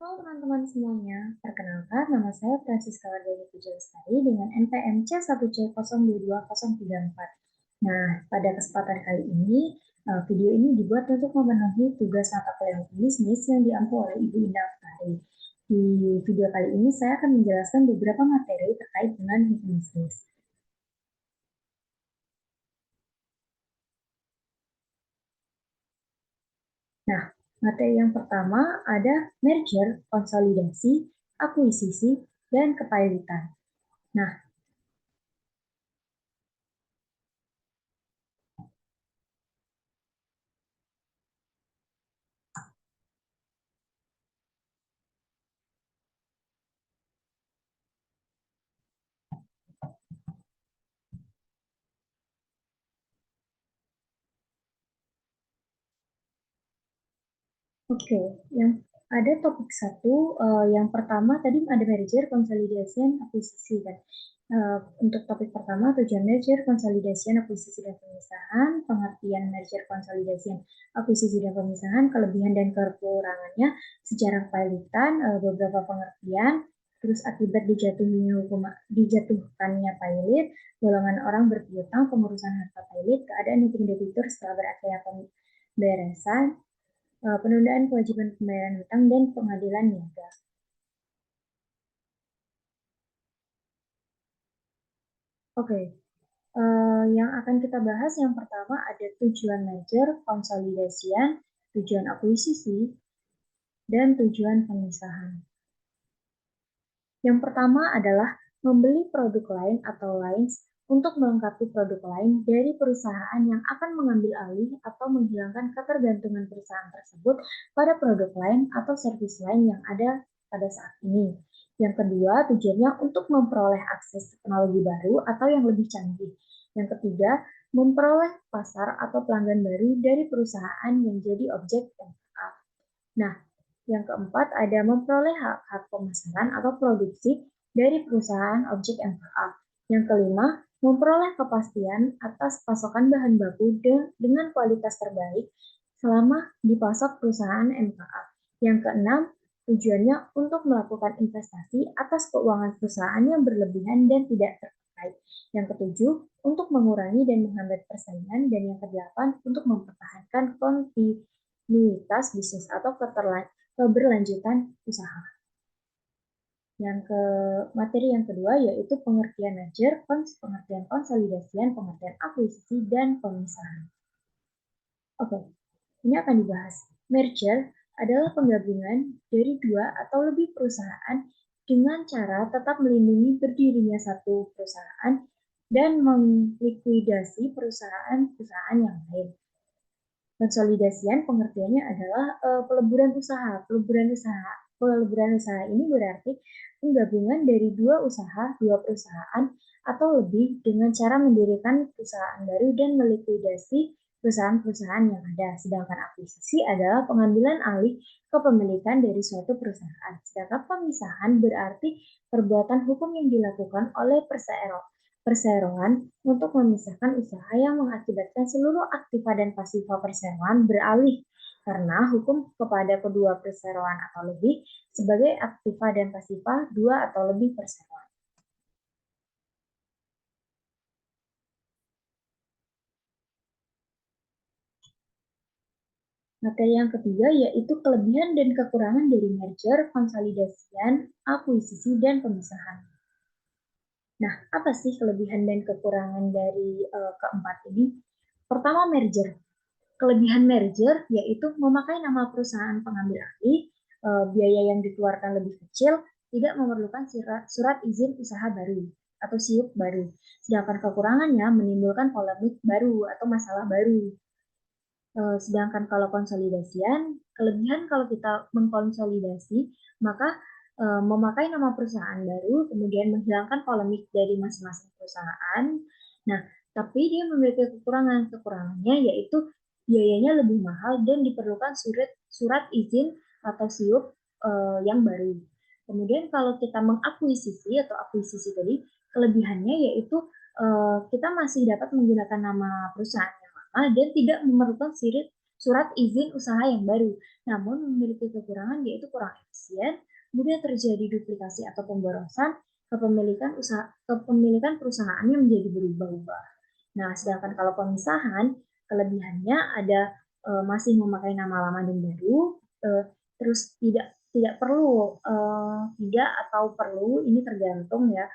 Halo teman-teman semuanya, perkenalkan nama saya Francisca Wardani Pujalestari dengan NPM C1C022034. Nah, pada kesempatan kali ini, video ini dibuat untuk memenuhi tugas mata kuliah Hukum Bisnis yang diampu oleh Ibu Indah Lestari. Di video kali ini, saya akan menjelaskan beberapa materi terkait dengan hukum bisnis. Nah, materi yang pertama ada merger, konsolidasi, akuisisi, dan kepilitan. Nah, Oke, yang ada topik satu, yang pertama tadi ada merger, consolidation, akuisisi kan. Untuk topik pertama, tujuan merger, consolidation, akuisisi dan pemisahan, pengertian merger, consolidation, akuisisi dan pemisahan, kelebihan dan kekurangannya, sejarah kepilitan, beberapa pengertian, terus akibat dijatuhkannya pilot, golongan orang berpiutang, pengurusan harta pilot, keadaan hukum debitur setelah berakhirnya pemberesan, penundaan kewajiban pembayaran hutang, dan pengadilan niaga. Oke, yang akan kita bahas yang pertama ada tujuan merger, konsolidasian, tujuan akuisisi, dan tujuan pemisahan. Yang pertama adalah membeli produk lain atau lines untuk melengkapi produk lain dari perusahaan yang akan mengambil alih atau menghilangkan ketergantungan perusahaan tersebut pada produk lain atau servis lain yang ada pada saat ini. Yang kedua, tujuannya untuk memperoleh akses teknologi baru atau yang lebih canggih. Yang ketiga, memperoleh pasar atau pelanggan baru dari perusahaan yang jadi objek MFA. Nah, yang keempat ada memperoleh hak-hak pemasaran atau produksi dari perusahaan objek MFA. Yang kelima, memperoleh kepastian atas pasokan bahan baku dengan kualitas terbaik selama dipasok perusahaan MFA. Yang keenam, tujuannya untuk melakukan investasi atas keuangan perusahaan yang berlebihan dan tidak terpakai. Yang ketujuh, untuk mengurangi dan menghambat persaingan. Dan yang kedelapan, untuk mempertahankan kontinuitas bisnis atau keberlanjutan usaha. Yang ke materi yang kedua yaitu pengertian merger, pengertian konsolidasian, pengertian akuisisi, dan pemisahan. Oke, ini akan dibahas. Merger adalah penggabungan dari dua atau lebih perusahaan dengan cara tetap melindungi berdirinya satu perusahaan dan melikuidasi perusahaan-perusahaan yang lain. Konsolidasian pengertiannya adalah peleburan usaha. Peleburan usaha ini berarti penggabungan dari dua perusahaan atau lebih dengan cara mendirikan perusahaan baru dan melikuidasi perusahaan-perusahaan yang ada. Sedangkan akuisisi adalah pengambilan alih kepemilikan dari suatu perusahaan. Sedangkan pemisahan berarti perbuatan hukum yang dilakukan oleh perseroan untuk memisahkan usaha yang mengakibatkan seluruh aktiva dan pasifa perseroan beralih karena hukum kepada kedua perseroan atau lebih sebagai aktiva dan pasifa dua atau lebih perseroan. Materi yang ketiga yaitu kelebihan dan kekurangan dari merger, konsolidasian, akuisisi, dan pemisahan. Nah, apa sih kelebihan dan kekurangan dari keempat ini? Pertama, merger. Kelebihan merger yaitu memakai nama perusahaan pengambil alih, biaya yang dikeluarkan lebih kecil, tidak memerlukan surat izin usaha baru atau SIUP baru. Sedangkan kekurangannya menimbulkan polemik baru atau masalah baru. Sedangkan kalau konsolidasian, kelebihan kalau kita mengkonsolidasi, maka memakai nama perusahaan baru, kemudian menghilangkan polemik dari masing-masing perusahaan. Nah, tapi dia memiliki kekurangan. Kekurangannya yaitu biayanya lebih mahal dan diperlukan surat izin atau SIUP yang baru. Kemudian kalau kita mengakuisisi atau akuisisi tadi, kelebihannya yaitu kita masih dapat menggunakan nama perusahaan yang lama dan tidak memerlukan surat izin usaha yang baru, namun memiliki kekurangan yaitu kurang efisien, mudah terjadi duplikasi atau pemborosan, kepemilikan perusahaannya menjadi berubah-ubah. Nah, sedangkan kalau pemisahan, kelebihannya ada masih memakai nama lama dan baru, terus tidak perlu tidak atau perlu ini tergantung ya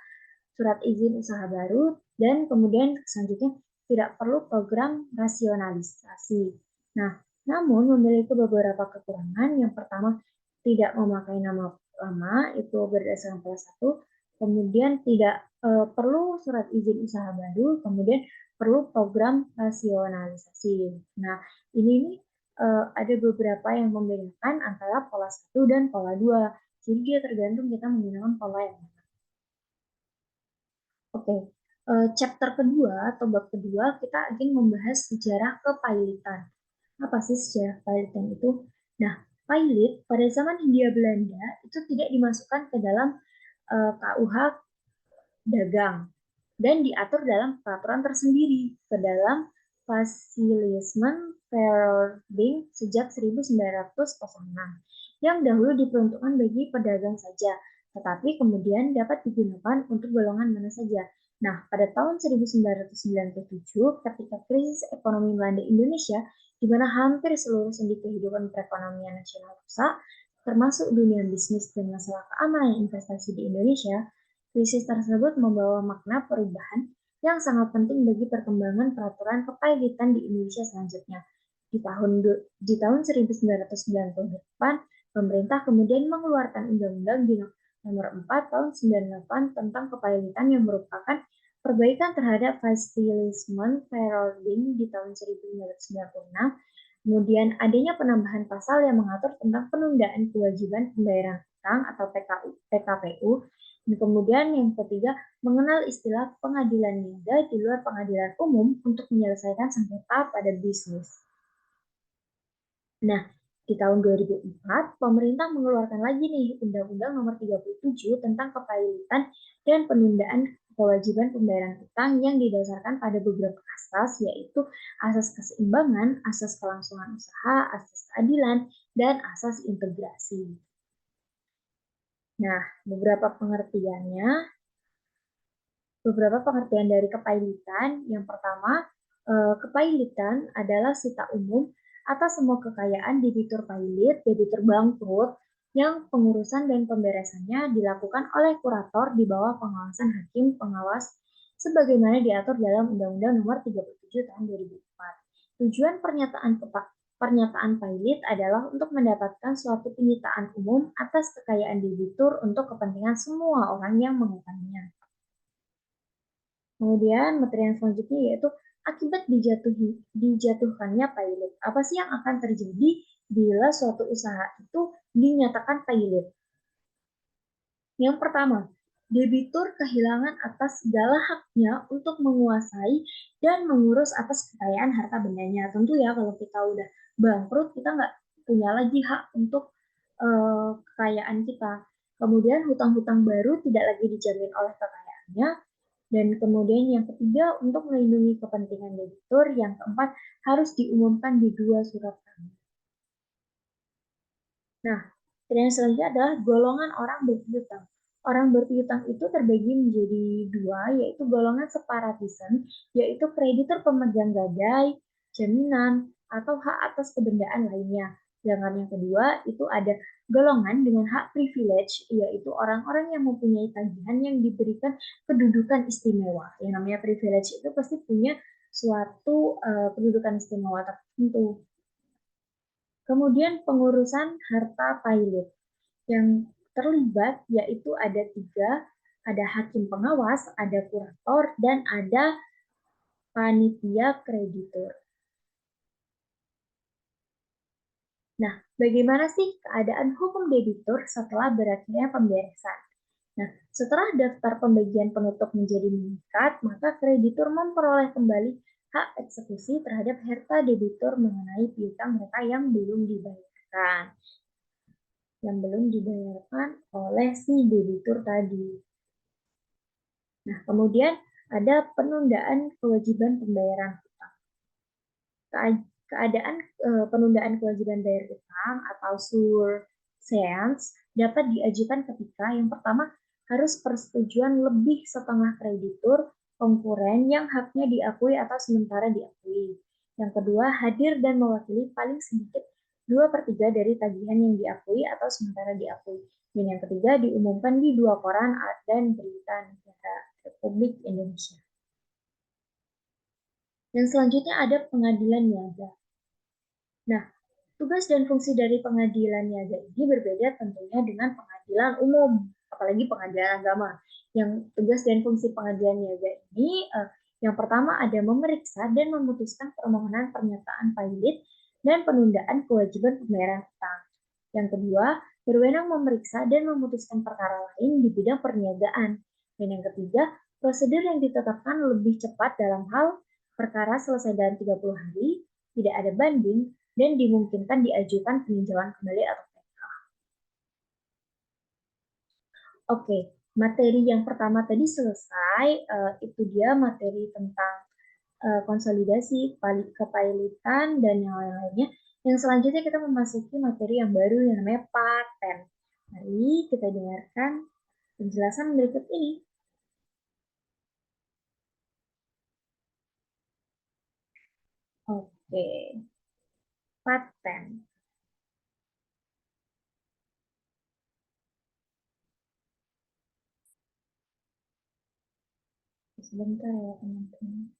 surat izin usaha baru dan kemudian selanjutnya tidak perlu program rasionalisasi. Nah, namun memiliki beberapa kekurangan. Yang pertama, tidak memakai nama lama, itu berdasarkan kelas 1. Kemudian tidak perlu surat izin usaha baru, kemudian perlu program rasionalisasi. Nah, ini ada beberapa yang membedakan antara pola 1 dan pola 2. Jadi dia tergantung kita menggunakan pola yang mana. Oke, chapter kedua atau bab kedua kita ingin membahas sejarah kepailitan. Apa sih sejarah kepailitan itu? Nah, pailit pada zaman Hindia Belanda itu tidak dimasukkan ke dalam KUH dagang dan diatur dalam peraturan tersendiri ke dalam Facilismen Verordening sejak 1906 yang dahulu diperuntukkan bagi pedagang saja, tetapi kemudian dapat digunakan untuk golongan mana saja. Nah, pada tahun 1997, ketika krisis ekonomi melanda Indonesia, di mana hampir seluruh sendi kehidupan perekonomian nasional rusak, termasuk dunia bisnis dan masalah keamanan investasi di Indonesia, krisis tersebut membawa makna perubahan yang sangat penting bagi perkembangan peraturan kepailitan di Indonesia selanjutnya. Di tahun 1998, pemerintah kemudian mengeluarkan Undang-Undang di Nomor 4 tahun 98 tentang kepailitan yang merupakan perbaikan terhadap Facilismen Verordening di tahun 1996. Kemudian adanya penambahan pasal yang mengatur tentang penundaan kewajiban pembayaran utang atau PKPU. Dan kemudian yang ketiga, mengenal istilah pengadilan niaga di luar pengadilan umum untuk menyelesaikan sengketa pada bisnis. Nah, di tahun 2004, pemerintah mengeluarkan lagi nih Undang-Undang Nomor 37 tentang kepailitan dan penundaan kewajiban pembayaran utang yang didasarkan pada beberapa asas, yaitu asas keseimbangan, asas kelangsungan usaha, asas keadilan, dan asas integrasi. Nah, beberapa pengertian dari kepailitan. Yang pertama, kepailitan adalah sita umum atas semua kekayaan debitur pailit, debitur bangkrut, yang pengurusan dan pemberesannya dilakukan oleh kurator di bawah pengawasan hakim pengawas sebagaimana diatur dalam Undang-Undang Nomor 37 Tahun 2004. Tujuan pernyataan pailit adalah untuk mendapatkan suatu penyitaan umum atas kekayaan debitur untuk kepentingan semua orang yang mengutangnya. Kemudian materi yang selanjutnya yaitu akibat dijatuhkannya pailit. Apa sih yang akan terjadi bila suatu usaha itu dinyatakan pailit? Yang pertama, debitur kehilangan atas segala haknya untuk menguasai dan mengurus atas kekayaan harta bendanya. Tentu ya kalau kita udah bangkrut, kita nggak punya lagi hak untuk kekayaan kita. Kemudian hutang-hutang baru tidak lagi dijamin oleh kekayaannya. Dan kemudian yang ketiga, untuk melindungi kepentingan debitur. Yang keempat, harus diumumkan di 2 surat tanah. Nah, yang selanjutnya adalah golongan orang berpiutang. Orang berpiutang itu terbagi menjadi 2, yaitu golongan separatisme, yaitu kreditur pemegang gadai, jaminan, atau hak atas kebendaan lainnya. Sedangkan yang kedua itu ada golongan dengan hak privilege, yaitu orang-orang yang mempunyai tagihan yang diberikan kedudukan istimewa. Yang namanya privilege itu pasti punya suatu kedudukan istimewa tertentu. Kemudian pengurusan harta pailit. Yang terlibat yaitu ada 3, ada hakim pengawas, ada kurator, dan ada panitia kreditur. Nah, bagaimana sih keadaan hukum debitur setelah berakhirnya pemberesan? Nah, setelah daftar pembagian penutup menjadi mengikat, maka kreditur memperoleh kembali hak eksekusi terhadap harta debitur mengenai piutang mereka yang belum dibayarkan oleh si debitur tadi. Nah, kemudian ada penundaan kewajiban pembayaran hutang. Penundaan kewajiban bayar utang atau surseance dapat diajukan ketika yang pertama harus persetujuan lebih setengah kreditur konkuren yang haknya diakui atau sementara diakui. Yang kedua, hadir dan mewakili paling sedikit 2/3 dari tagihan yang diakui atau sementara diakui. Dan yang ketiga, diumumkan di 2 koran dan berita negara Republik Indonesia. Dan selanjutnya ada pengadilan niaga. Nah, tugas dan fungsi dari pengadilan niaga ini berbeda tentunya dengan pengadilan umum, apalagi pengadilan agama. Yang tugas dan fungsi pengadilan niaga ini yang pertama ada memeriksa dan memutuskan permohonan pernyataan pilot dan penundaan kewajiban pembayaran utang. Yang kedua, berwenang memeriksa dan memutuskan perkara lain di bidang perniagaan. Dan yang ketiga, prosedur yang ditetapkan lebih cepat dalam hal perkara selesai dalam 30 hari, tidak ada banding, dan dimungkinkan diajukan peninjauan kembali atau PK. Oke, materi yang pertama tadi selesai, itu dia materi tentang konsolidasi, kepailitan, dan yang lain-lainnya. Yang selanjutnya kita memasuki materi yang baru yang namanya paten. Mari kita dengarkan penjelasan berikut ini. Oke, paten. Sebentar ya teman-teman.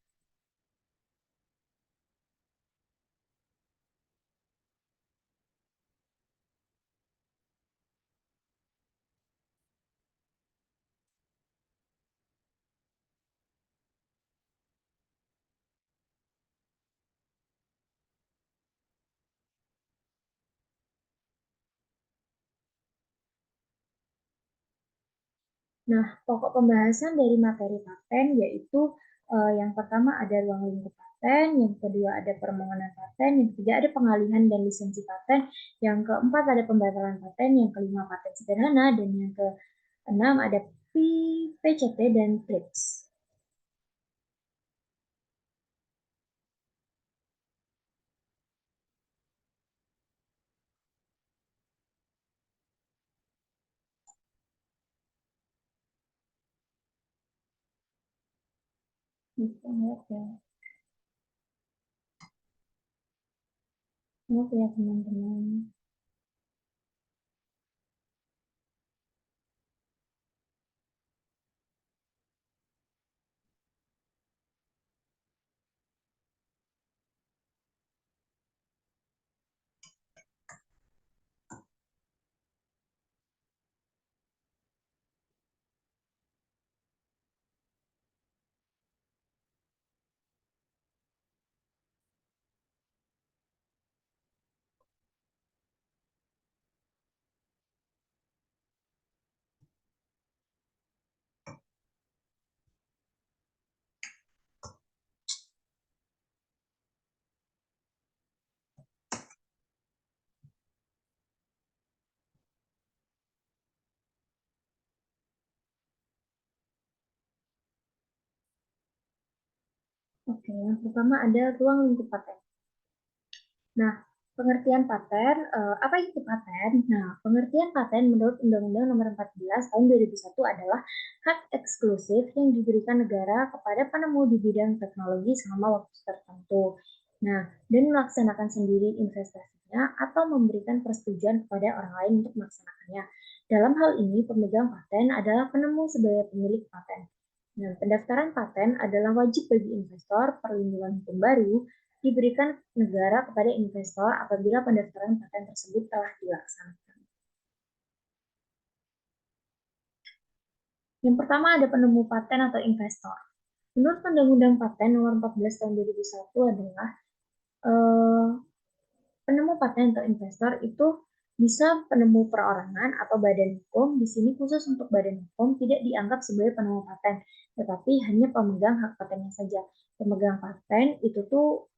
Nah, pokok pembahasan dari materi paten yaitu yang pertama ada ruang lingkup paten, yang kedua ada permohonan paten, yang ketiga ada pengalihan dan lisensi paten, yang keempat ada pembatalan paten, yang kelima paten sederhana, dan yang keenam ada PCT dan TRIPS. Bisa lihat ya. Maaf ya teman-teman. Oke, yang pertama ada ruang lingkup paten. Nah, pengertian paten, apa itu paten? Nah, pengertian paten menurut Undang-Undang Nomor 14 Tahun 2001 adalah hak eksklusif yang diberikan negara kepada penemu di bidang teknologi selama waktu tertentu. Nah, dan melaksanakan sendiri investasinya atau memberikan persetujuan kepada orang lain untuk melaksanakannya. Dalam hal ini, pemegang paten adalah penemu sebagai pemilik paten. Nah, pendaftaran paten adalah wajib bagi investor perlindungan hukum baru diberikan negara kepada investor apabila pendaftaran paten tersebut telah dilaksanakan. Yang pertama ada penemu paten atau investor. Menurut Undang-Undang Paten Nomor 14 Tahun 2001 adalah eh, penemu paten atau investor itu bisa penemu perorangan atau badan hukum. Di sini khusus untuk badan hukum tidak dianggap sebagai penemu paten, tetapi hanya pemegang hak patennya saja. Pemegang paten itu tuh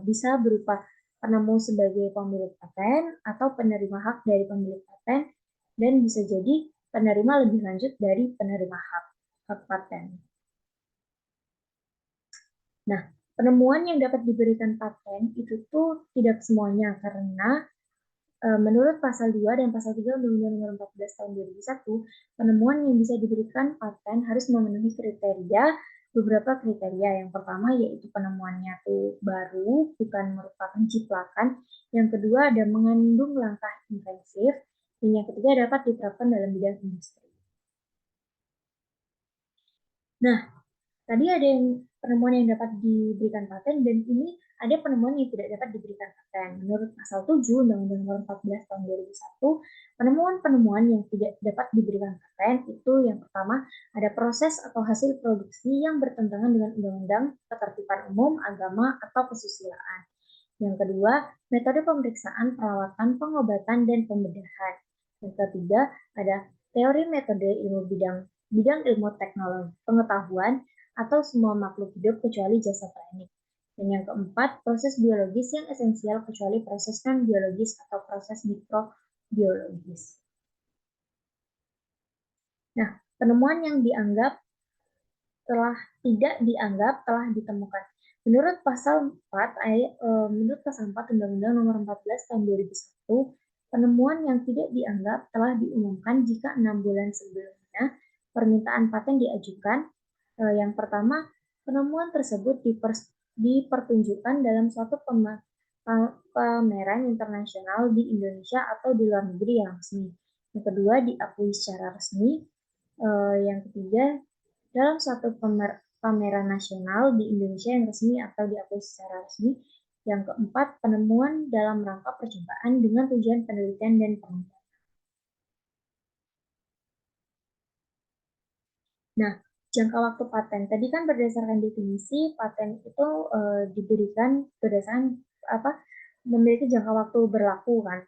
bisa berupa penemu sebagai pemilik paten atau penerima hak dari pemilik paten, dan bisa jadi penerima lebih lanjut dari penerima hak paten. Nah, Penemuan yang dapat diberikan paten itu tuh tidak semuanya karena menurut pasal 2 dan pasal 3 Undang-Undang Nomor 14 Tahun 2001, penemuan yang bisa diberikan paten harus memenuhi beberapa kriteria. Yang pertama yaitu penemuannya tuh baru, bukan merupakan ciplakan. Yang kedua ada mengandung langkah intensif, dan yang ketiga dapat diterapkan dalam bidang industri. Nah, tadi ada yang penemuan yang dapat diberikan paten dan ini ada penemuan yang tidak dapat diberikan paten. Menurut pasal 7 Undang-Undang Nomor 14 Tahun 2001, penemuan-penemuan yang tidak dapat diberikan paten itu yang pertama ada proses atau hasil produksi yang bertentangan dengan undang-undang, ketertiban umum, agama, atau kesusilaan. Yang kedua, metode pemeriksaan, perawatan, pengobatan, dan pembedahan. Yang ketiga, ada teori metode ilmu bidang ilmu teknologi, pengetahuan, atau semua makhluk hidup kecuali jasa klinik. Dan yang keempat, proses biologis yang esensial kecuali proses non-biologis atau proses mikrobiologis. Nah, penemuan yang tidak dianggap telah ditemukan. Menurut pasal 4 Undang-Undang Nomor 14 Tahun 2001, penemuan yang tidak dianggap telah diumumkan jika 6 bulan sebelumnya permintaan paten diajukan. Yang pertama, penemuan tersebut dipertunjukkan dalam suatu pameran internasional di Indonesia atau di luar negeri yang resmi. Yang kedua, diakui secara resmi. Yang ketiga, dalam suatu pameran nasional di Indonesia yang resmi atau diakui secara resmi. Yang keempat, penemuan dalam rangka percobaan dengan tujuan penelitian dan pengembangan. Nah, jangka waktu paten. Tadi kan berdasarkan definisi, paten itu diberikan berdasarkan apa? Memiliki jangka waktu berlaku kan.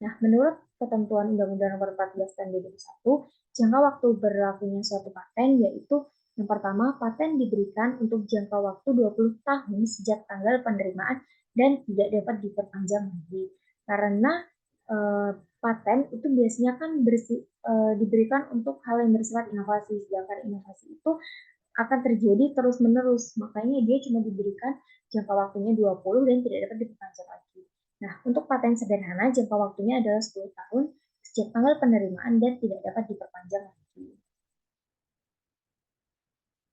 Nah, menurut ketentuan Undang-Undang Nomor 14 Tahun 2001, jangka waktu berlakunya suatu paten yaitu yang pertama, paten diberikan untuk jangka waktu 20 tahun sejak tanggal penerimaan dan tidak dapat diperpanjang lagi. Karena paten itu biasanya kan diberikan untuk hal yang bersifat inovasi, sedangkan inovasi itu akan terjadi terus-menerus. Makanya dia cuma diberikan jangka waktunya 20 dan tidak dapat diperpanjang lagi. Nah, untuk paten sederhana, jangka waktunya adalah 10 tahun sejak tanggal penerimaan dan tidak dapat diperpanjang lagi.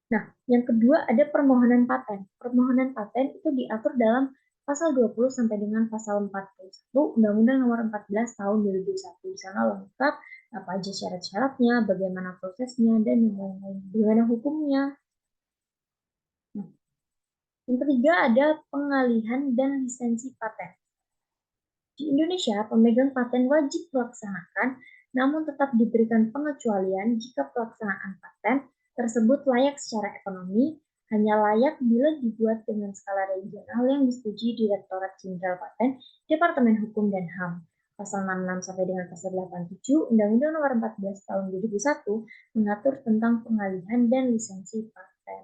Nah, yang kedua ada permohonan paten. Permohonan paten itu diatur dalam pasal 20 sampai dengan pasal 41 Undang-Undang Nomor 14 Tahun 2001. Di sana lengkap apa aja syarat-syaratnya, bagaimana prosesnya, dan yang lain-lain. Bagaimana hukumnya. Nah, yang ketiga ada pengalihan dan lisensi paten. Di Indonesia, pemegang paten wajib melaksanakan, namun tetap diberikan pengecualian jika pelaksanaan paten tersebut layak secara ekonomi, hanya layak bila dibuat dengan skala regional yang disetujui Direktorat Jenderal Paten, Departemen Hukum dan HAM. Pasal 66 sampai dengan pasal 87 Undang-Undang Nomor 14 Tahun 2001 mengatur tentang pengalihan dan lisensi paten.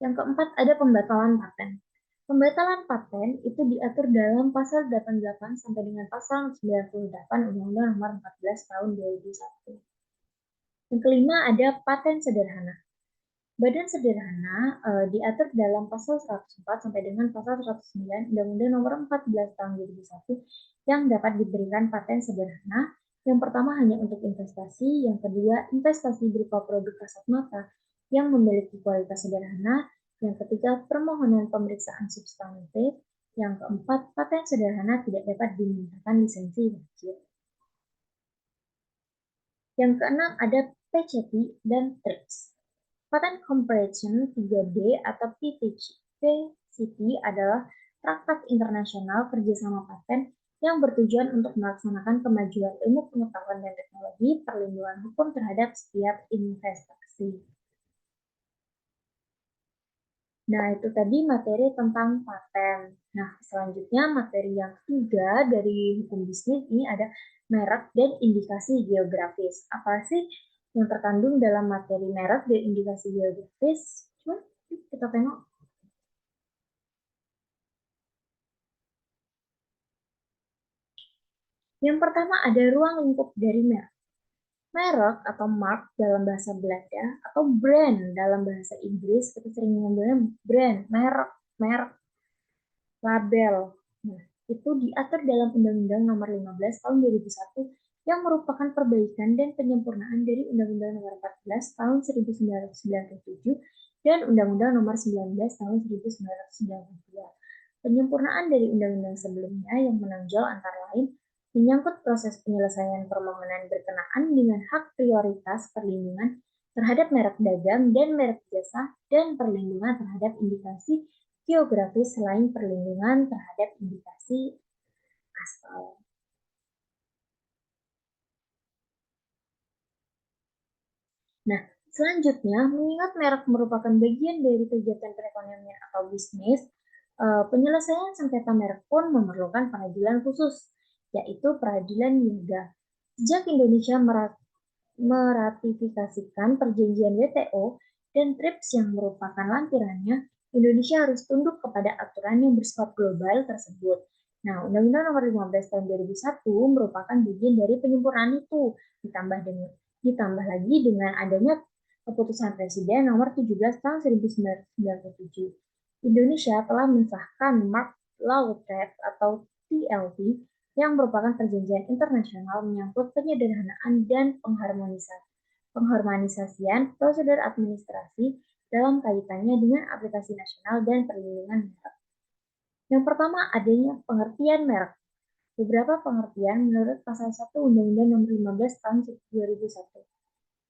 Yang keempat, ada pembatalan paten. Pembatalan paten itu diatur dalam pasal 88 sampai dengan pasal 98 Undang-Undang Nomor 14 Tahun 2001. Yang kelima, ada paten sederhana. Badan sederhana diatur dalam pasal 104 sampai dengan pasal 109 Undang-Undang Nomor 14 Tahun 2001 yang dapat diberikan paten sederhana. Yang pertama hanya untuk investasi, yang kedua investasi berupa produk kasat mata yang memiliki kualitas sederhana, yang ketiga permohonan pemeriksaan substantif, yang keempat paten sederhana tidak dapat dimintakan lisensi wajib. Yang keenam ada PCT dan TRIPS. Patent Comparison 3D atau PCT adalah traktat internasional kerjasama paten yang bertujuan untuk melaksanakan kemajuan ilmu pengetahuan dan teknologi perlindungan hukum terhadap setiap investasi. Nah, itu tadi materi tentang paten. Nah, selanjutnya materi yang ketiga dari hukum bisnis ini ada merek dan indikasi geografis. Apa sih yang terkandung dalam materi merek dan indikasi geografis? Coba kita tengok. Yang pertama ada ruang lingkup dari merek. Merek atau mark dalam bahasa Belanda atau brand dalam bahasa Inggris, kita sering ngomongnya brand, merek, label. Nah, itu diatur dalam Undang-Undang Nomor 15 Tahun 2001 yang merupakan perbaikan dan penyempurnaan dari Undang-Undang Nomor 14 Tahun 1997 dan Undang-Undang Nomor 19 Tahun 1992. Penyempurnaan dari undang-undang sebelumnya yang menonjol antara lain menyangkut proses penyelesaian permohonan berkenaan dengan hak prioritas perlindungan terhadap merek dagang dan merek jasa dan perlindungan terhadap indikasi geografis selain perlindungan terhadap indikasi asal. Nah, selanjutnya, mengingat merek merupakan bagian dari kegiatan perekonomian atau bisnis, penyelesaian sengketa merek pun memerlukan peradilan khusus, yaitu peradilan niaga. Sejak Indonesia meratifikasikan perjanjian WTO dan TRIPS yang merupakan lampirannya, Indonesia harus tunduk kepada aturan yang bersifat global tersebut. Nah, Undang-Undang Nomor 15 Tahun 2001 merupakan bagian dari penyempurnaan itu, ditambah lagi dengan adanya keputusan Presiden Nomor 17 Tahun 1997. Indonesia telah mensahkan Mark Law Treaty atau TLT yang merupakan perjanjian internasional menyangkut penyederhanaan dan pengharmonisasian prosedur administrasi dalam kaitannya dengan aplikasi nasional dan perlindungan merek. Yang pertama, adanya pengertian merek. Beberapa pengertian menurut pasal 1 Undang-Undang Nomor 15 Tahun 2001.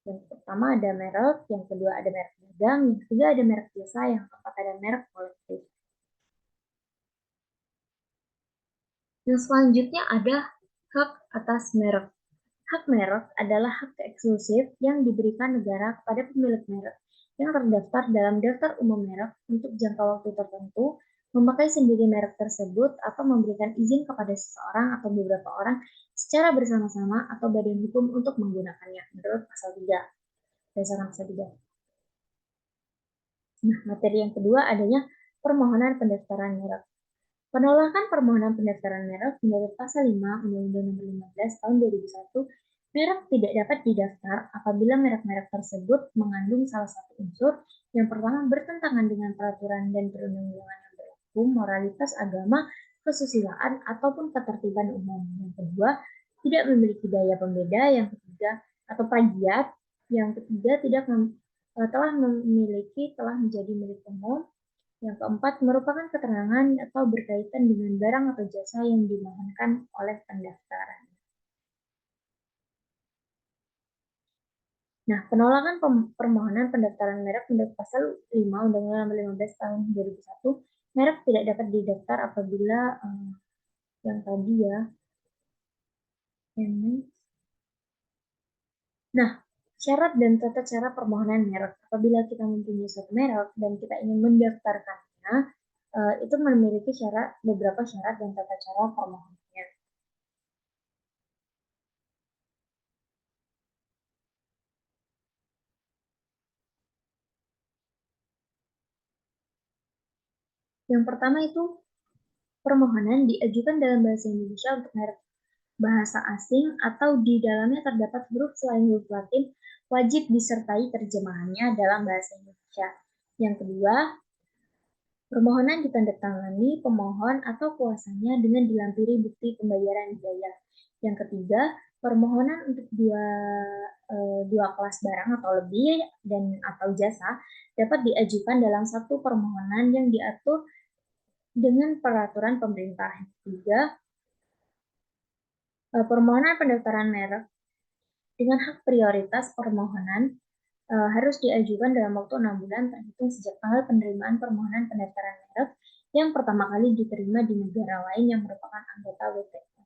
Yang pertama ada merek, yang kedua ada merek dagang, yang ketiga ada merek jasa, yang keempat ada merek kolektif. Yang selanjutnya ada hak atas merek. Hak merek adalah hak eksklusif yang diberikan negara kepada pemilik merek yang terdaftar dalam daftar umum merek untuk jangka waktu tertentu, memakai sendiri merek tersebut atau memberikan izin kepada seseorang atau beberapa orang secara bersama-sama atau badan hukum untuk menggunakannya menurut pasal 3. Berdasarkan pasal 3. Nah, materi yang kedua adanya permohonan pendaftaran merek. Penolakan permohonan pendaftaran merek menurut pasal 5 Undang-Undang Nomor 15 Tahun 2001, merek tidak dapat didaftar apabila merek-merek tersebut mengandung salah satu unsur yang pertama bertentangan dengan peraturan dan perundang-undangan yang berlaku, moralitas agama, kesusilaan, ataupun ketertiban umum. Yang kedua, tidak memiliki daya pembeda. Yang ketiga, atau plagiat. Yang ketiga, tidak telah menjadi milik umum. Yang keempat, merupakan keterangan atau berkaitan dengan barang atau jasa yang dimohonkan oleh pendaftaran. Nah, penolakan permohonan pendaftaran merek menurut pasal 5 Undang-Undang Nomor 15 Tahun 2001, merek tidak dapat didaftar apabila yang tadi ya. Nah, syarat dan tata cara permohonan merek. Apabila kita mempunyai suatu merek dan kita ingin mendaftarkannya, itu memiliki beberapa syarat dan tata cara permohonannya. Yang pertama itu permohonan diajukan dalam bahasa Indonesia untuk merek bahasa asing atau di dalamnya terdapat huruf selain huruf Latin, wajib disertai terjemahannya dalam bahasa Indonesia. Yang kedua, permohonan ditandatangani pemohon atau kuasanya dengan dilampiri bukti pembayaran biaya. Yang ketiga, permohonan untuk dua kelas barang atau lebih dan atau jasa dapat diajukan dalam satu permohonan yang diatur dengan peraturan pemerintah. Yang ketiga, permohonan pendaftaran merek dengan hak prioritas permohonan harus diajukan dalam waktu 6 bulan terhitung sejak tanggal penerimaan permohonan pendaftaran merek yang pertama kali diterima di negara lain yang merupakan anggota WTO.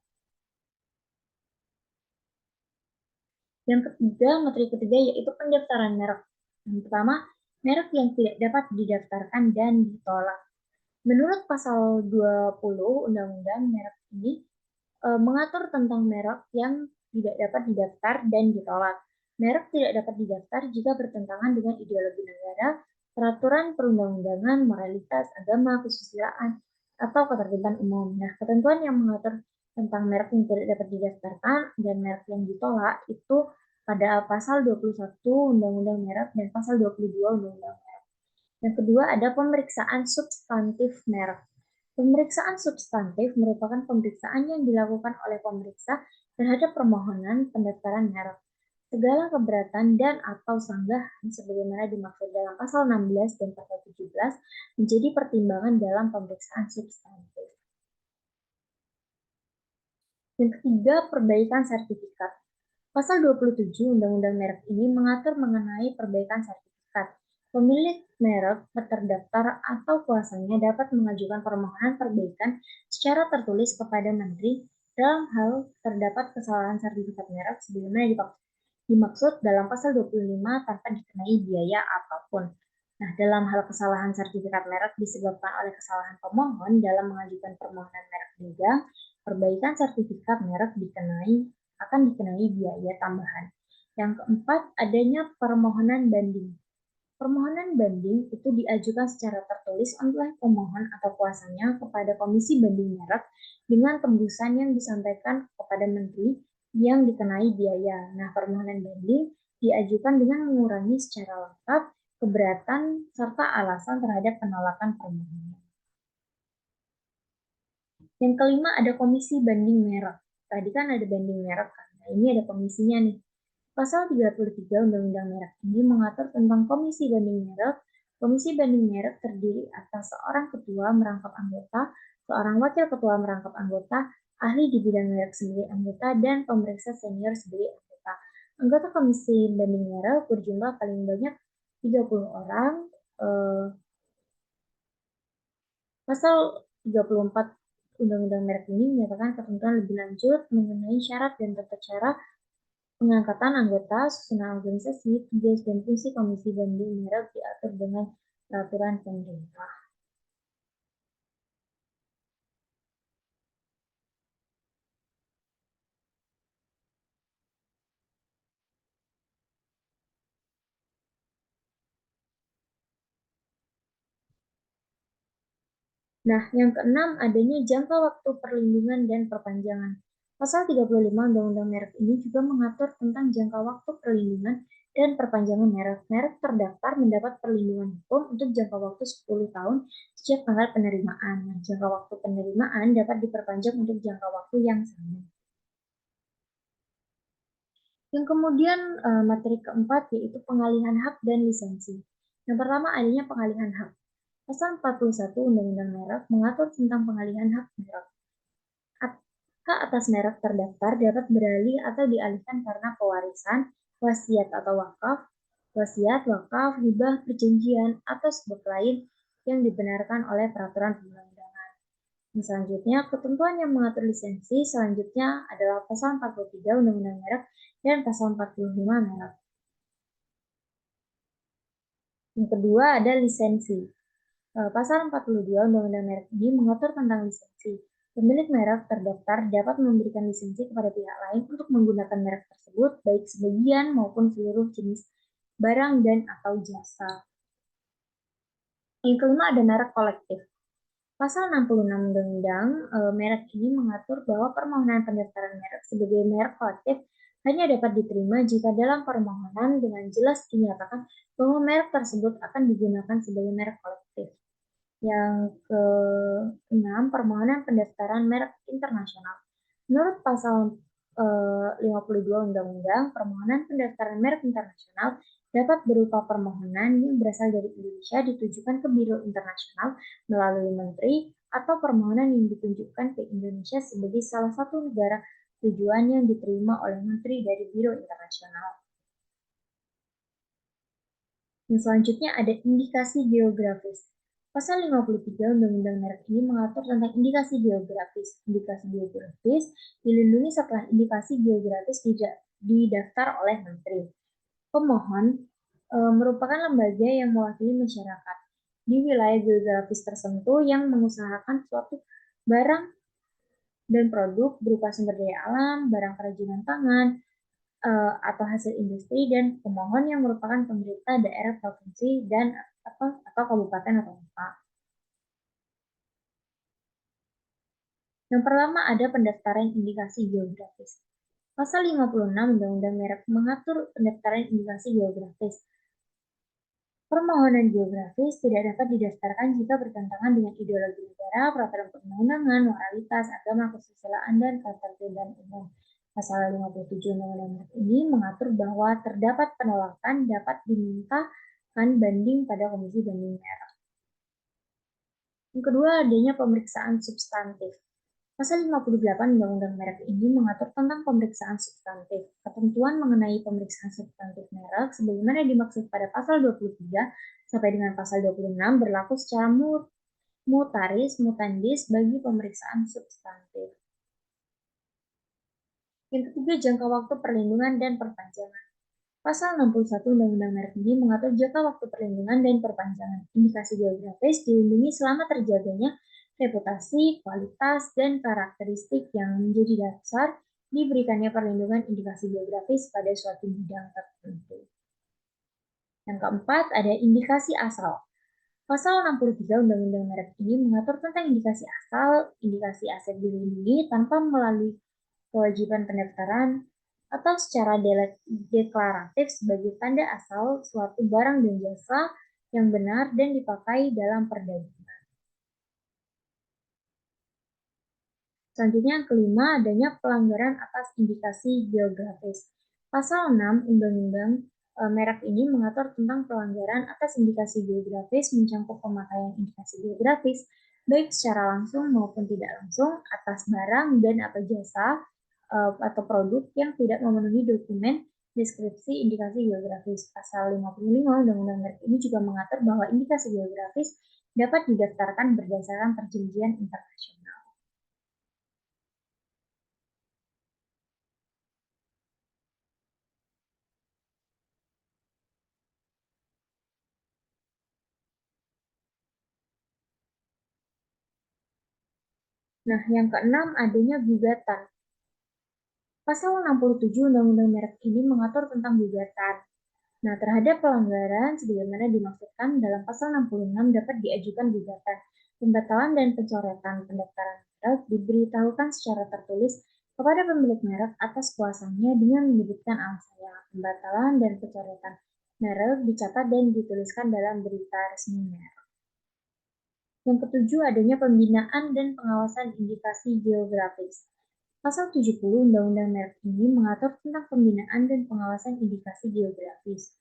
Yang ketiga, materi ketiga yaitu pendaftaran merek. Yang pertama, merek yang tidak dapat didaftarkan dan ditolak. Menurut pasal 20 Undang-Undang Merek ini mengatur tentang merek yang tidak dapat didaftar dan ditolak. Merek tidak dapat didaftar jika bertentangan dengan ideologi negara, peraturan perundang-undangan, moralitas, agama, kesusilaan, atau ketertiban umum. Nah, ketentuan yang mengatur tentang merek yang tidak dapat didaftarkan dan merek yang ditolak itu pada pasal 21 Undang-Undang Merek dan pasal 22 Undang-Undang Merek. Yang kedua ada pemeriksaan substantif merek. Pemeriksaan substantif merupakan pemeriksaan yang dilakukan oleh pemeriksa terhadap permohonan pendaftaran merek. Segala keberatan dan atau sanggahan sebagaimana dimaksud dalam pasal 16 dan pasal 17 menjadi pertimbangan dalam pemeriksaan substantif. Yang ketiga, perbaikan sertifikat. Pasal 27 Undang-Undang Merek ini mengatur mengenai perbaikan sertifikat. Pemilik merek terdaftar atau kuasanya dapat mengajukan permohonan perbaikan secara tertulis kepada Menteri dalam hal terdapat kesalahan sertifikat merek sebagaimana dimaksud dalam pasal 25 tanpa dikenai biaya apapun. Nah, dalam hal kesalahan sertifikat merek disebabkan oleh kesalahan pemohon dalam mengajukan permohonan merek dagang, perbaikan sertifikat merek akan dikenai biaya tambahan. Yang keempat, adanya permohonan banding. Permohonan banding itu diajukan secara tertulis oleh pemohon atau kuasanya kepada Komisi Banding Merek dengan tembusan yang disampaikan kepada Menteri yang dikenai biaya. Nah, permohonan banding diajukan dengan mengurangi secara lengkap keberatan serta alasan terhadap penolakan permohonan. Yang kelima ada Komisi Banding Merek. Tadi kan ada banding merek kan. Nah, ini ada komisinya nih. Pasal 33 Undang-Undang Merek ini mengatur tentang Komisi Banding Merek. Komisi Banding Merek terdiri atas seorang ketua merangkap anggota, seorang wakil ketua merangkap anggota, ahli di bidang merek sebagai anggota, dan pemeriksa senior sebagai anggota. Anggota Komisi Banding Merek berjumlah paling banyak 30 orang. Pasal 34 Undang-Undang Merek ini menyatakan ketentuan lebih lanjut mengenai syarat dan tata cara pengangkatan anggota, susunan organisasi, tugas dan fungsi Komisi Banding Merek diatur dengan peraturan pemerintah. Nah, yang keenam adanya jangka waktu perlindungan dan perpanjangan. Pasal 35 Undang-Undang Merek ini juga mengatur tentang jangka waktu perlindungan dan perpanjangan merek. Merek terdaftar mendapat perlindungan hukum untuk jangka waktu 10 tahun sejak tanggal penerimaan. Nah, jangka waktu penerimaan dapat diperpanjang untuk jangka waktu yang sama. Yang kemudian materi keempat yaitu pengalihan hak dan lisensi. Yang pertama adanya pengalihan hak. Pasal 41 Undang-Undang Merek mengatur tentang pengalihan hak merek. Hak atas merek terdaftar dapat beralih atau dialihkan karena pewarisan, wasiat atau wakaf, wasiat, wakaf, hibah, perjanjian, atau sebab lain yang dibenarkan oleh peraturan perundang-undangan. Selanjutnya, ketentuan yang mengatur lisensi selanjutnya adalah pasal 43 Undang-Undang Merek dan pasal 45 Merek. Yang kedua ada lisensi. Pasal 42 Undang-Undang Merek ini mengatur tentang lisensi. Pemilik merek terdaftar dapat memberikan lisensi kepada pihak lain untuk menggunakan merek tersebut, baik sebagian maupun seluruh jenis barang dan atau jasa. Yang kelima ada merek kolektif. Pasal 66 Undang-Undang Merek ini mengatur bahwa permohonan pendaftaran merek sebagai merek kolektif hanya dapat diterima jika dalam permohonan dengan jelas dinyatakan bahwa merek tersebut akan digunakan sebagai merek kolektif. Yang ke-6, permohonan pendaftaran merek internasional. Menurut pasal 52 Undang-Undang, permohonan pendaftaran merek internasional dapat berupa permohonan yang berasal dari Indonesia ditujukan ke Biro Internasional melalui Menteri atau permohonan yang ditunjukkan ke Indonesia sebagai salah satu negara tujuan yang diterima oleh Menteri dari Biro Internasional. Yang selanjutnya ada indikasi geografis. Pasal 53 Undang-Undang Merek ini mengatur tentang indikasi geografis. Indikasi geografis dilindungi setelah indikasi geografis didaftar oleh Menteri. Pemohon merupakan lembaga yang mewakili masyarakat di wilayah geografis tertentu yang mengusahakan suatu barang dan produk berupa sumber daya alam, barang kerajinan tangan, atau hasil industri, dan pemohon yang merupakan pemerintah daerah, provinsi, dan atau kabupaten atau kota. Yang pertama ada pendaftaran indikasi geografis. Pasal 56 Undang-Undang Merek mengatur pendaftaran indikasi geografis. Permohonan geografis tidak dapat didaftarkan jika bertentangan dengan ideologi negara, peraturan perundang-undangan, moralitas, agama, kesusilaan, dan ketertiban umum. Pasal 57 Undang-Undang Merek ini mengatur bahwa terdapat penolakan dapat dimintakan banding pada Komisi Banding Merek. Yang kedua, adanya pemeriksaan substantif. Pasal 58 Undang-Undang Merek ini mengatur tentang pemeriksaan substantif. Ketentuan mengenai pemeriksaan substantif merek sebagaimana dimaksud pada pasal 23 sampai dengan pasal 26 berlaku secara mutaris mutandis bagi pemeriksaan substantif. Yang ketiga, jangka waktu perlindungan dan perpanjangan. Pasal 61 Undang-Undang Merek ini mengatur jangka waktu perlindungan dan perpanjangan. Indikasi geografis dilindungi selama terjaganya reputasi, kualitas, dan karakteristik yang menjadi dasar diberikannya perlindungan indikasi geografis pada suatu bidang tertentu. Yang keempat, ada indikasi asal. Pasal 63 Undang-Undang Merek ini mengatur tentang indikasi asal, indikasi aset dilindungi tanpa melalui kewajiban pendaftaran atau secara deklaratif sebagai tanda asal suatu barang dan jasa yang benar dan dipakai dalam perdagangan. Selanjutnya yang kelima, adanya pelanggaran atas indikasi geografis. Pasal 6 Undang-Undang Merek ini mengatur tentang pelanggaran atas indikasi geografis mencakup pemakaian indikasi geografis baik secara langsung maupun tidak langsung atas barang dan atau jasa atau produk yang tidak memenuhi dokumen deskripsi indikasi geografis. Pasal 55 Undang-Undang Merek ini juga mengatur bahwa indikasi geografis dapat didaftarkan berdasarkan perjanjian internasional. Nah, yang keenam adanya gugatan. Pasal 67 Undang-Undang Merek ini mengatur tentang gugatan. Nah, terhadap pelanggaran sebagaimana dimaksudkan dalam pasal 66 dapat diajukan gugatan. Pembatalan dan pencoretan pendaftaran merek diberitahukan secara tertulis kepada pemilik merek atas kuasanya dengan menyebutkan alasannya. Pembatalan dan pencoretan merek dicatat dan dituliskan dalam berita resmi merek. Yang ketujuh, adanya pembinaan dan pengawasan indikasi geografis. Pasal 70 Undang-Undang Merek ini mengatur tentang pembinaan dan pengawasan indikasi geografis.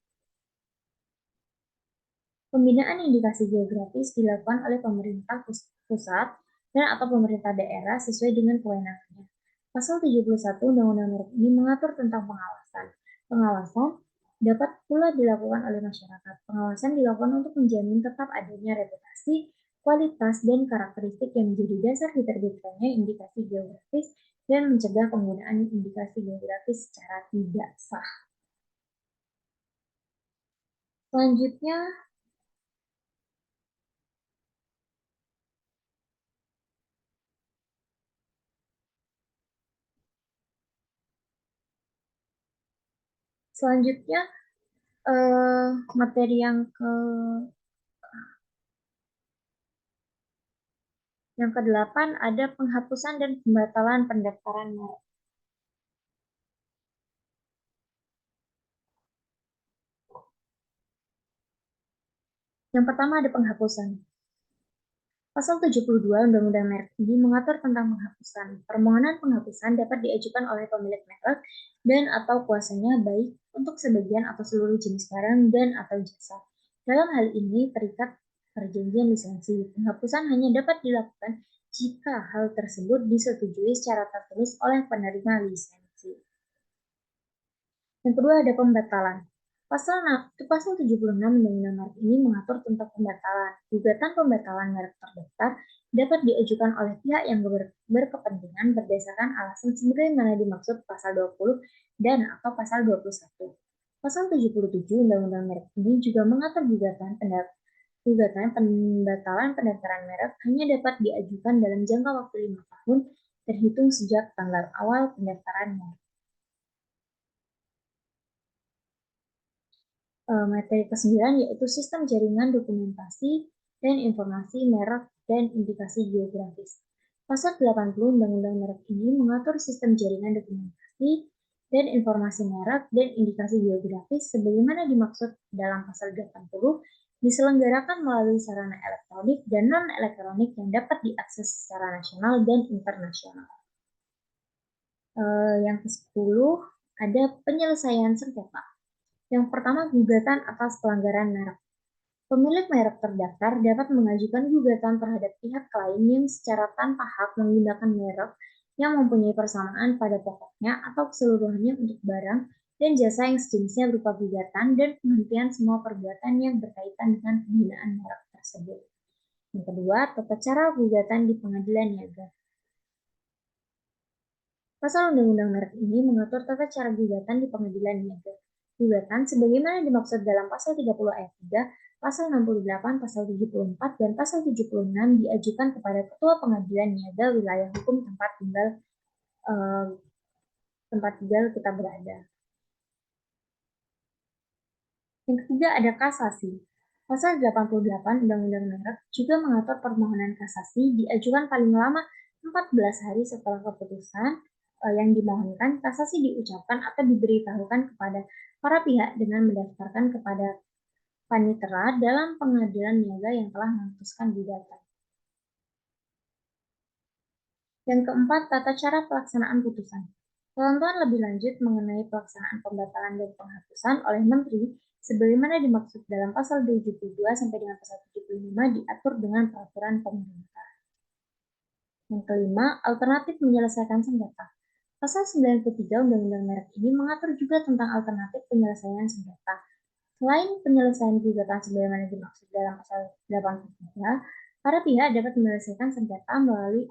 Pembinaan indikasi geografis dilakukan oleh pemerintah pusat dan atau pemerintah daerah sesuai dengan kewenangannya. Pasal 71 Undang-Undang Merek ini mengatur tentang pengawasan. Pengawasan dapat pula dilakukan oleh masyarakat. Pengawasan dilakukan untuk menjamin tetap adanya reputasi, kualitas, dan karakteristik yang menjadi dasar diterbitkannya indikasi geografis dan mencegah penggunaan indikasi geografis secara tidak sah. Selanjutnya, selanjutnya materi yang kedelapan ada penghapusan dan pembatalan pendaftaran merek. Yang pertama ada penghapusan. Pasal 72 Undang-Undang Merek ini mengatur tentang penghapusan. Permohonan penghapusan dapat diajukan oleh pemilik merek dan atau kuasanya baik untuk sebagian atau seluruh jenis barang dan atau jasa. Dalam hal ini terikat perjanjian lisensi. Penghapusan hanya dapat dilakukan jika hal tersebut disetujui secara tertulis oleh penerima lisensi. Yang kedua ada pembatalan. Pasal 76 Undang-Undang Merek ini mengatur tentang pembatalan. Gugatan pembatalan merek terdaftar dapat diajukan oleh pihak yang berkepentingan berdasarkan alasan sebagaimana dimaksud pasal 20 dan atau pasal 21. Pasal 77 Undang-Undang Merek ini juga mengatur gugatan pembatalan pendaftaran merek hanya dapat diajukan dalam jangka waktu 5 tahun terhitung sejak tanggal awal pendaftaran merek. Materi ke-9 yaitu sistem jaringan dokumentasi dan informasi merek dan indikasi geografis. Pasal 80 Undang-Undang Merek ini mengatur sistem jaringan dokumentasi dan informasi merek dan indikasi geografis sebagaimana dimaksud dalam pasal 80 diselenggarakan melalui sarana elektronik dan non-elektronik yang dapat diakses secara nasional dan internasional. Yang ke-10 ada penyelesaian sengketa. Yang pertama, gugatan atas pelanggaran merek. Pemilik merek terdaftar dapat mengajukan gugatan terhadap pihak lain yang secara tanpa hak menggunakan merek yang mempunyai persamaan pada pokoknya atau keseluruhannya untuk barang dan jasa yang sejenisnya berupa gugatan dan penghentian semua perbuatan yang berkaitan dengan penggunaan merek tersebut. Yang kedua, tata cara gugatan di pengadilan niaga. Pasal Undang-Undang Merek ini mengatur tata cara gugatan di pengadilan niaga. Gugatan sebagaimana dimaksud dalam pasal 30 ayat 3, pasal 68, pasal 74, dan pasal 76 diajukan kepada Ketua Pengadilan Niaga wilayah hukum tempat tinggal kita berada. Yang ketiga ada kasasi. Pasal 88 Undang-Undang Merek juga mengatur permohonan kasasi diajukan paling lama 14 hari setelah keputusan yang dimohonkan. Kasasi diucapkan atau diberitahukan kepada para pihak dengan mendaftarkan kepada panitera dalam pengadilan niaga yang telah memutuskan gugatan. Yang keempat, tata cara pelaksanaan putusan. Ketentuan lebih lanjut mengenai pelaksanaan pembatalan dan penghapusan oleh Menteri sebagaimana dimaksud dalam pasal 72 sampai dengan pasal 75 diatur dengan peraturan pemerintah. Yang kelima, alternatif menyelesaikan sengketa. Pasal 93 Undang-Undang Merek ini mengatur juga tentang alternatif penyelesaian sengketa. Selain penyelesaian gugatan sebagaimana dimaksud dalam pasal 83, para pihak dapat menyelesaikan sengketa melalui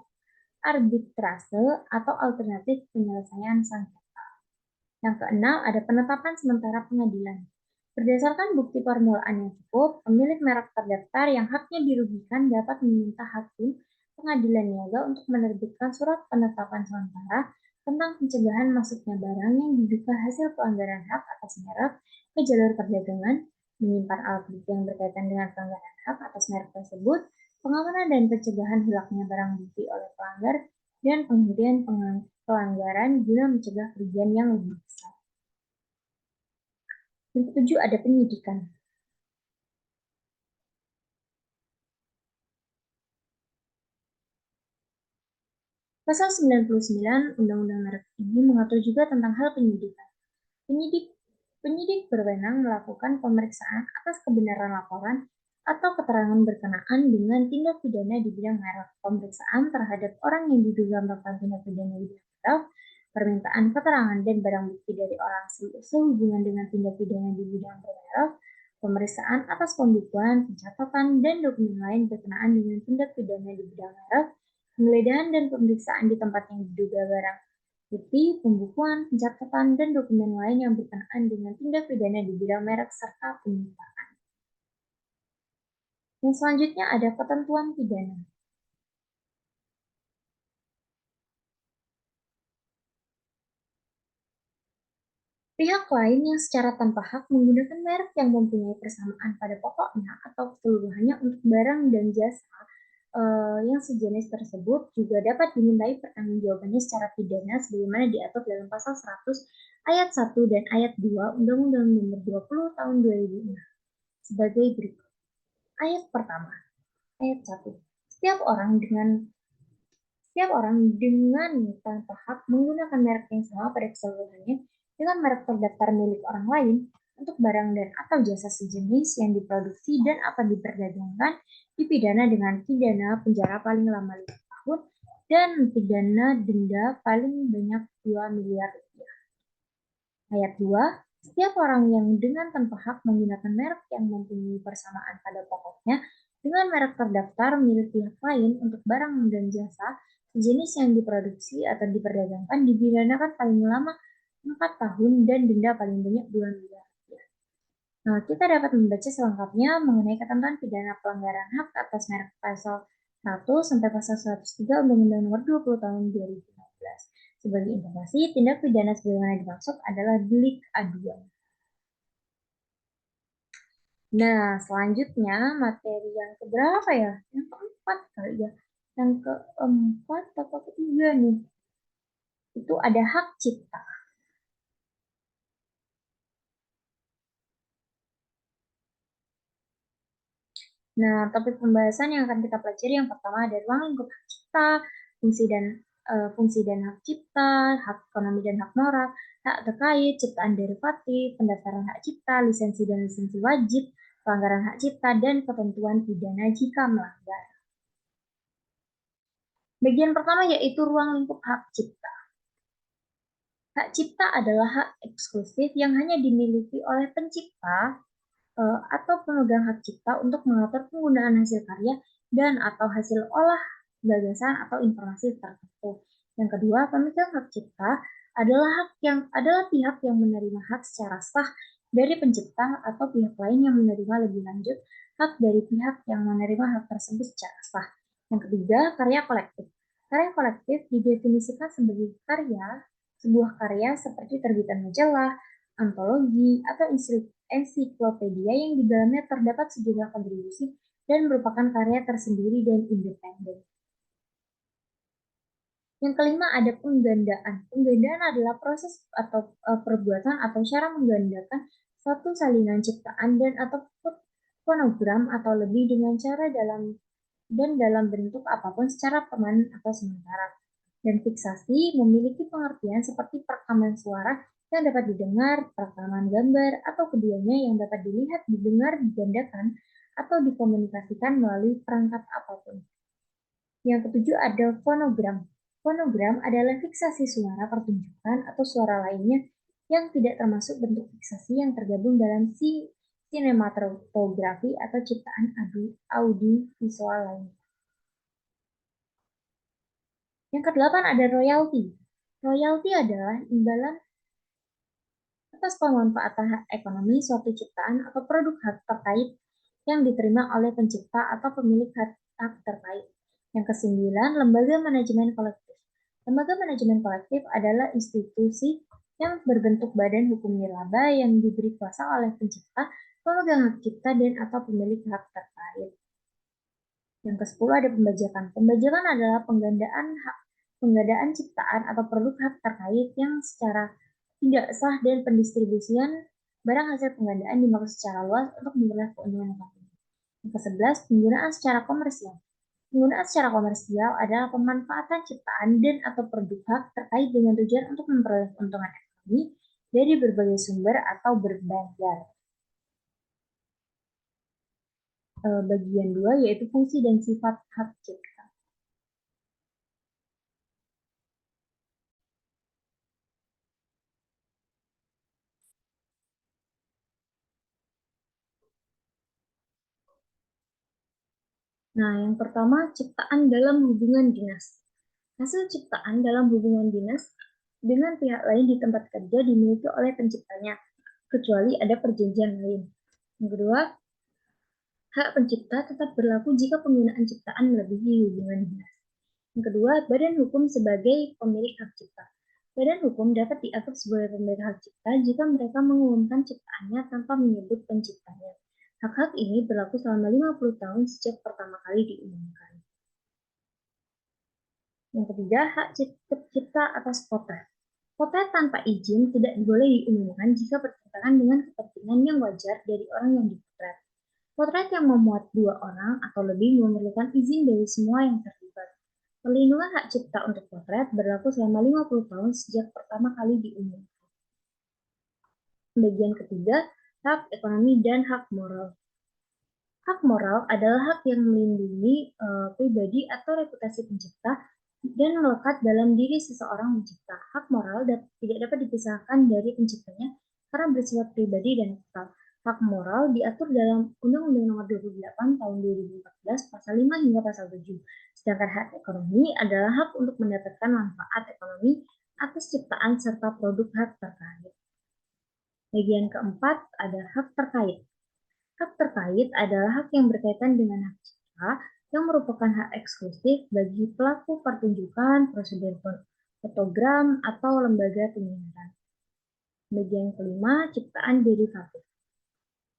arbitrase atau alternatif penyelesaian sengketa. Yang keenam, ada penetapan sementara pengadilan. Berdasarkan bukti permulaan yang cukup, pemilik merek terdaftar yang haknya dirugikan dapat meminta hakim pengadilan niaga untuk menerbitkan surat penetapan sementara tentang pencegahan masuknya barang yang diduga hasil pelanggaran hak atas merek ke jalur perdagangan, menyimpan alat bukti yang berkaitan dengan pelanggaran hak atas merek tersebut, pengamanan dan pencegahan hilangnya barang bukti oleh pelanggar, dan penghentian pelanggaran guna mencegah kerugian yang lebih besar. Yang ketujuh ada penyidikan. Pasal 99 Undang-Undang Merek ini mengatur juga tentang hal penyidikan. Penyidik berwenang melakukan pemeriksaan atas kebenaran laporan atau keterangan berkenaan dengan tindak pidana di bidang merek, pemeriksaan terhadap orang yang diduga melakukan tindak pidana di bidang merek, permintaan keterangan dan barang bukti dari orang sehubungan dengan tindak pidana di bidang merek, pemeriksaan atas pembukuan, pencatatan, dan dokumen lain berkenaan dengan tindak pidana di bidang merek, penggeledahan dan pemeriksaan di tempat yang diduga barang bukti, pembukuan, pencatatan, dan dokumen lain yang berkenaan dengan tindak pidana di bidang merek serta penyitaan. Yang selanjutnya ada ketentuan pidana. Pihak lain yang secara tanpa hak menggunakan merek yang mempunyai persamaan pada pokoknya atau keseluruhannya untuk barang dan jasa yang sejenis tersebut juga dapat dimintai pertanggungjawabannya secara pidana sebagaimana diatur dalam pasal 100 ayat 1 dan ayat 2 Undang-Undang Nomor 20 Tahun 2006 sebagai berikut. Ayat pertama, ayat 1. Setiap orang dengan tanpa hak menggunakan merek yang sama pada keseluruhannya dengan merek terdaftar milik orang lain untuk barang dan atau jasa sejenis yang diproduksi dan atau diperdagangkan dipidana dengan pidana penjara paling lama 5 tahun dan pidana denda paling banyak 2 miliar rupiah. Ayat 2. Setiap orang yang dengan tanpa hak menggunakan merek yang mempunyai persamaan pada pokoknya dengan merek terdaftar milik pihak lain untuk barang dan jasa sejenis yang diproduksi atau diperdagangkan dipidanakan paling lama 4 tahun dan denda paling banyak 2 miliar rupiah. Nah, kita dapat membaca selengkapnya mengenai ketentuan pidana pelanggaran hak atas merek pasal 1 sampai pasal 103 Undang-Undang Nomor 20 Tahun 2015. Sebagai informasi, tindak pidana sebagaimana dimaksud adalah delik aduan. Nah, selanjutnya materi yang keberapa ya? Yang keempat kali ya. Yang keempat atau ketiga nih. Itu ada hak cipta. Nah, topik pembahasan yang akan kita pelajari yang pertama ada ruang lingkup hak cipta, fungsi dan fungsi dan hak cipta, hak ekonomi dan hak moral, hak terkait, ciptaan derivatif, pendaftaran hak cipta, lisensi dan lisensi wajib, pelanggaran hak cipta, dan ketentuan pidana jika melanggar. Bagian pertama yaitu ruang lingkup hak cipta. Hak cipta adalah hak eksklusif yang hanya dimiliki oleh pencipta atau pemegang hak cipta untuk mengatur penggunaan hasil karya dan atau hasil olah gagasan atau informasi tertentu. Yang kedua, pemegang hak cipta adalah pihak yang menerima hak secara sah dari pencipta atau pihak lain yang menerima lebih lanjut hak dari pihak yang menerima hak tersebut secara sah. Yang ketiga, karya kolektif. Karya kolektif didefinisikan sebagai sebuah karya seperti terbitan majalah, antologi, atau ensiklopedia yang di dalamnya terdapat sejumlah kontribusi dan merupakan karya tersendiri dan independen. Yang kelima ada penggandaan. Penggandaan adalah proses atau perbuatan atau cara menggandakan satu salinan ciptaan dan atau fonogram atau lebih dengan cara dalam bentuk apapun secara permanen atau sementara. Dan fiksasi memiliki pengertian seperti perekaman suara yang dapat didengar, perekaman gambar, atau keduanya yang dapat dilihat, didengar, digandakan, atau dikomunikasikan melalui perangkat apapun. Yang ketujuh ada fonogram. Fonogram adalah fiksasi suara pertunjukan atau suara lainnya yang tidak termasuk bentuk fiksasi yang tergabung dalam sinematografi atau ciptaan audiovisual lainnya. Yang kedelapan ada royalti. Royalti adalah imbalan atas pemanfaatan hak ekonomi suatu ciptaan atau produk hak terkait yang diterima oleh pencipta atau pemilik hak terkait. Yang kesembilan, lembaga manajemen kolektif. Lembaga manajemen kolektif adalah institusi yang berbentuk badan hukum nirlaba yang diberi kuasa oleh pencipta, pemegang hak cipta, dan atau pemilik hak terkait. Yang ke-10 ada pembajakan. Pembajakan adalah penggandaan ciptaan atau produk hak terkait yang secara tidak sah dan pendistribusian barang hasil penggandaan dimaksud secara luas untuk memperoleh keuntungan ekonomi. Yang ke-11, penggunaan secara komersial. Penggunaan secara komersial adalah pemanfaatan ciptaan dan atau produk hak terkait dengan tujuan untuk memperoleh keuntungan ekonomi dari berbagai sumber atau berbayar. Bagian 2 yaitu fungsi dan sifat hak cipta. Nah, yang pertama, ciptaan dalam hubungan dinas. Hasil ciptaan dalam hubungan dinas dengan pihak lain di tempat kerja dimiliki oleh penciptanya, kecuali ada perjanjian lain. Yang kedua, hak pencipta tetap berlaku jika penggunaan ciptaan melebihi hubungan dinas. Yang kedua, badan hukum sebagai pemilik hak cipta. Badan hukum dapat dianggap sebagai pemilik hak cipta jika mereka mengumumkan ciptaannya tanpa menyebut penciptanya. Hak-hak ini berlaku selama 50 tahun sejak pertama kali diumumkan. Yang ketiga, hak cipta atas potret. Potret tanpa izin tidak boleh diumumkan jika bertentangan dengan kepentingan yang wajar dari orang yang dipotret. Potret yang memuat dua orang atau lebih memerlukan izin dari semua yang terlibat. Perlindungan hak cipta untuk potret berlaku selama 50 tahun sejak pertama kali diumumkan. Bagian ketiga, hak ekonomi dan hak moral. Hak moral adalah hak yang melindungi pribadi atau reputasi pencipta dan melekat dalam diri seseorang mencipta. Hak moral tidak dapat dipisahkan dari penciptanya karena bersifat pribadi dan netral. Hak moral diatur dalam Undang-Undang Nomor 28 Tahun 2014 Pasal 5 hingga Pasal 7. Sedangkan hak ekonomi adalah hak untuk mendapatkan manfaat ekonomi atas ciptaan serta produk hak terkait. Bagian keempat ada hak terkait. Hak terkait adalah hak yang berkaitan dengan hak cipta yang merupakan hak eksklusif bagi pelaku pertunjukan, prosedur fotogram, atau lembaga penyiaran. Bagian kelima, ciptaan derivatif.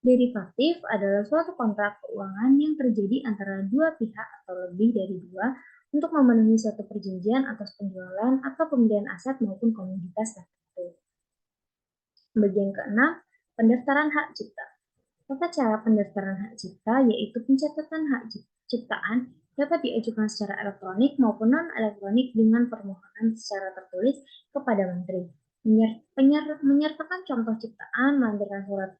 Derivatif adalah suatu kontrak keuangan yang terjadi antara dua pihak atau lebih dari dua untuk memenuhi suatu perjanjian atas penjualan atau pembelian aset maupun komoditas tertentu. Bagian keenam, pendaftaran hak cipta. Tata cara pendaftaran hak cipta yaitu pencatatan hak ciptaan dapat diajukan secara elektronik maupun non-elektronik dengan permohonan secara tertulis kepada menteri. Menyertakan contoh ciptaan, melampirkan surat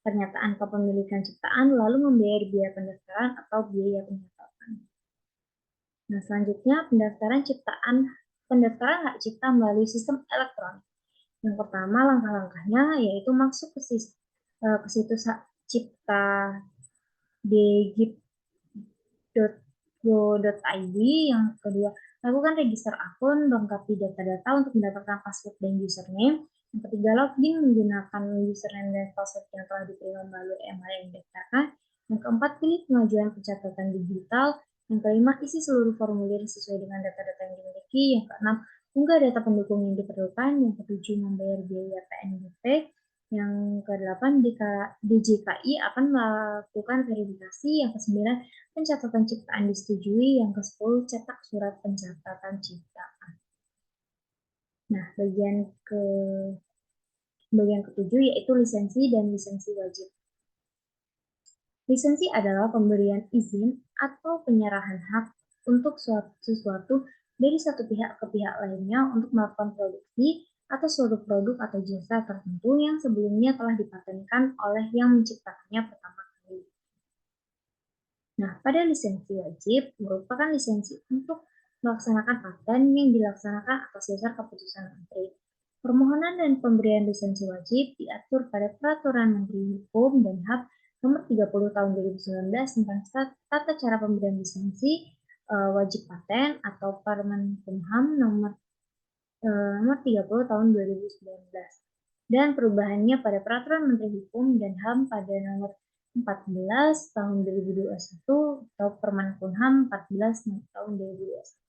pernyataan kepemilikan ciptaan, lalu membayar biaya pendaftaran atau biaya pencatatan. Nah, selanjutnya pendaftaran hak cipta melalui sistem elektronik. Yang pertama langkah-langkahnya yaitu masuk ke situs hak cipta dgip.go.id. Yang kedua, lakukan register akun, lengkapi data-data untuk mendapatkan password dan username. Yang ketiga, login menggunakan username dan password yang telah diterima melalui email yang didaftarkan. Yang keempat, pilih pengajuan pencatatan digital. Yang kelima, isi seluruh formulir sesuai dengan data-data yang dimiliki. Yang keenam, unggah data pendukung yang diperlukan. Yang ketujuh, membayar biaya PNBP. Yang kedelapan, DJKI akan melakukan verifikasi. Yang kesembilan, pencatatan ciptaan disetujui. Yang ke-10, cetak surat pencatatan ciptaan. Nah, bagian ketujuh yaitu lisensi dan lisensi wajib. Lisensi adalah pemberian izin atau penyerahan hak untuk sesuatu dari satu pihak ke pihak lainnya untuk melakukan produksi atau suatu produk atau jasa tertentu yang sebelumnya telah dipatenkan oleh yang menciptakannya pertama kali. Nah, pada lisensi wajib merupakan lisensi untuk melaksanakan paten yang dilaksanakan atas dasar keputusan Menteri. Permohonan dan pemberian lisensi wajib diatur pada Peraturan Menteri Hukum dan HAM Nomor 30 Tahun 2019 tentang tata cara pemberian lisensi wajib paten atau Permen-Kumham nomor 30 Tahun 2019 dan perubahannya pada Peraturan Menteri Hukum dan HAM pada nomor 14 tahun 2021 atau Permen-Kumham 14 tahun 2021.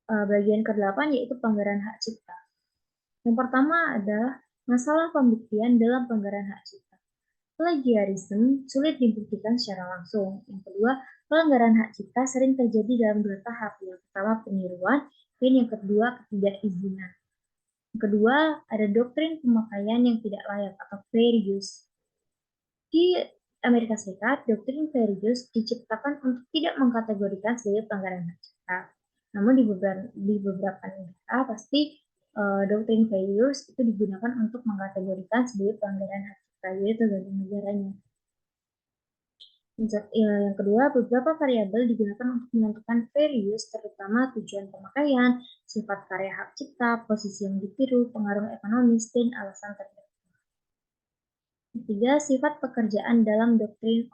Bagian ke-8 yaitu pelanggaran hak cipta. Yang pertama adalah masalah pembuktian dalam pelanggaran hak cipta. Plagiarisme sulit dibuktikan secara langsung. Yang kedua, pelanggaran hak cipta sering terjadi dalam dua tahap. Yang pertama peniruan dan yang kedua ketidakizinan. Yang kedua, ada doktrin pemakaian yang tidak layak atau fair use. Di Amerika Serikat, doktrin fair use diciptakan untuk tidak mengkategorikan sebagai pelanggaran hak cipta. Namun di beberapa negara pasti doktrin fair use itu digunakan untuk mengkategorikan sebagai pelanggaran hak cipta, jadi tergantung negaranya. Yang kedua, beberapa variabel digunakan untuk menentukan fair use, terutama tujuan pemakaian, sifat karya hak cipta, posisi yang ditiru, pengaruh ekonomis, dan alasan tertentu. Ketiga, sifat pekerjaan dalam doktrin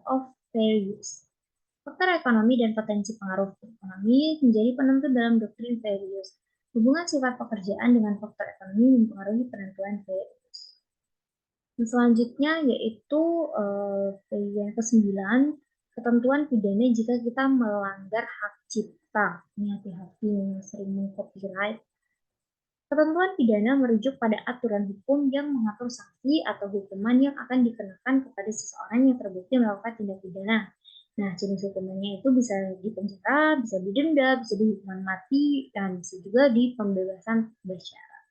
of fair use. Faktor ekonomi dan potensi pengaruh ekonomi menjadi penentu dalam doktrin fair use. Hubungan sifat pekerjaan dengan faktor ekonomi mempengaruhi penentuan fair use. Dan selanjutnya yaitu bagian ke-9, ketentuan pidana jika kita melanggar hak cipta. Ini hati-hati yang sering meng-copyright. Ketentuan pidana merujuk pada aturan hukum yang mengatur sanksi atau hukuman yang akan dikenakan kepada seseorang yang terbukti melakukan tindak pidana. Nah, jenis hukumannya itu bisa dipenjara, bisa didenda, bisa dihukuman mati, dan bisa juga di pembebasan bersyarat.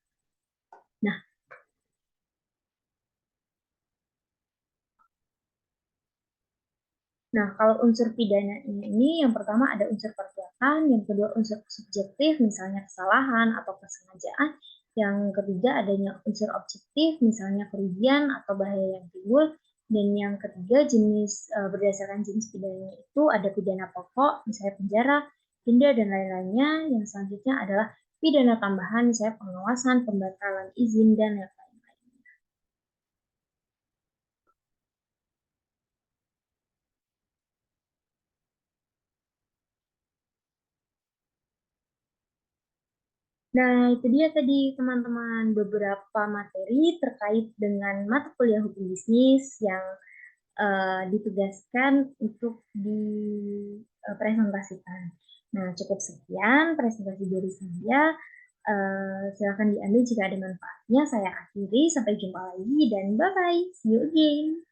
Nah, kalau unsur pidana ini yang pertama ada unsur perbuatan, yang kedua unsur subjektif, misalnya kesalahan atau kesengajaan, yang ketiga adanya unsur objektif, misalnya kerugian atau bahaya yang timbul, dan yang ketiga berdasarkan jenis pidana itu ada pidana pokok, misalnya penjara, denda, dan lain-lainnya. Yang selanjutnya adalah pidana tambahan, misalnya pengawasan, pembatalan izin, dan lain-lain. Nah, itu dia tadi teman-teman beberapa materi terkait dengan mata kuliah hukum bisnis yang ditugaskan untuk dipresentasikan. Nah, cukup sekian presentasi dari saya. Silakan diambil jika ada manfaatnya. Saya akhiri, sampai jumpa lagi dan bye-bye. See you again.